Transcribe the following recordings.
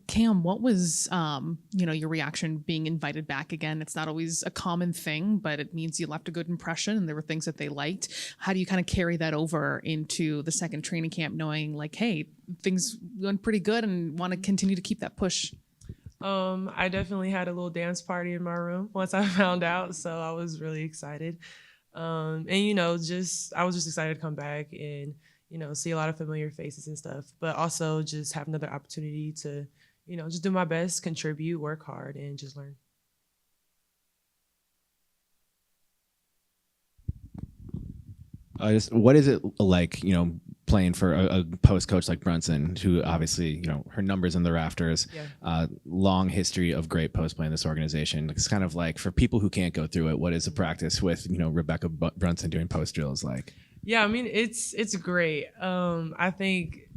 Cam, what was, your reaction being invited back again? It's not always a common thing, but it means you left a good impression and there were things that they liked. How do you kind of carry that over into the second training camp, knowing like, hey, things went pretty good and want to continue to keep that push? I definitely had a little dance party in my room once I found out, so I was really excited. And I was just excited to come back and see a lot of familiar faces and stuff, but also just have another opportunity to just do my best, contribute, work hard, and just learn. What is it like, playing for a post coach like Brunson, who obviously, her numbers in the rafters, Yeah. long history of great post play in this organization. It's kind of like for people who can't go through it, what is the practice with, Rebecca Brunson doing post drills like? Yeah, I mean it's great. I think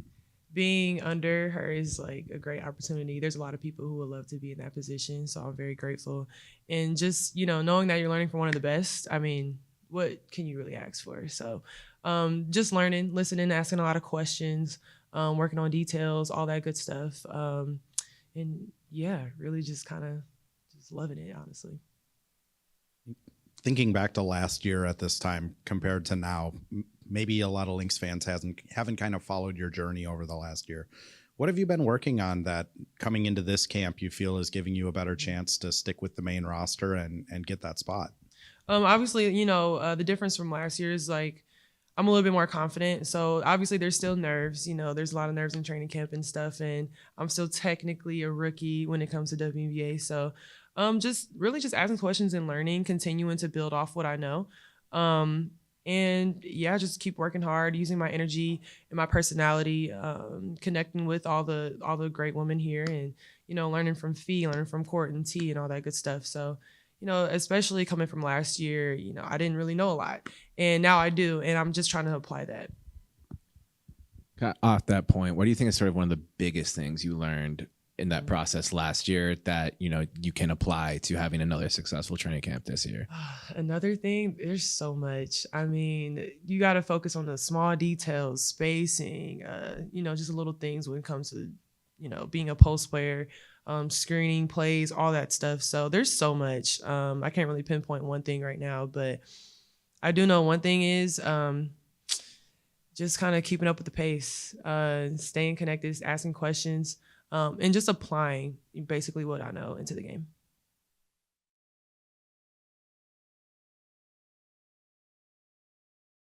being under her is like a great opportunity. There's a lot of people who would love to be in that position, so I'm very grateful. And just knowing that you're learning from one of the best, I mean, what can you really ask for? So just learning, listening, asking a lot of questions, working on details, all that good stuff. And yeah, really just kind of just loving it, honestly. Thinking back to last year at this time compared to now, maybe a lot of Lynx fans haven't kind of followed your journey over the last year. What have you been working on that coming into this camp you feel is giving you a better chance to stick with the main roster and get that spot? Obviously, the difference from last year is like I'm a little bit more confident. So obviously there's still nerves, there's a lot of nerves in training camp and stuff. And I'm still technically a rookie when it comes to WNBA. So just really just asking questions and learning, continuing to build off what I know. And yeah, just keep working hard, using my energy and my personality, connecting with all the great women here and, learning from Fee, learning from Court and T and all that good stuff. So, especially coming from last year, I didn't really know a lot and now I do. And I'm just trying to apply that. Off that point, what do you think is sort of one of the biggest things you learned in that process last year that you can apply to having another successful training camp this year? Another thing, there's so much. I mean, you got to focus on the small details, spacing, just little things when it comes to being a post player, screening plays, all that stuff. So there's so much. I can't really pinpoint one thing right now, but I do know one thing is just kind of keeping up with the pace, staying connected, asking questions, and just applying basically what I know into the game.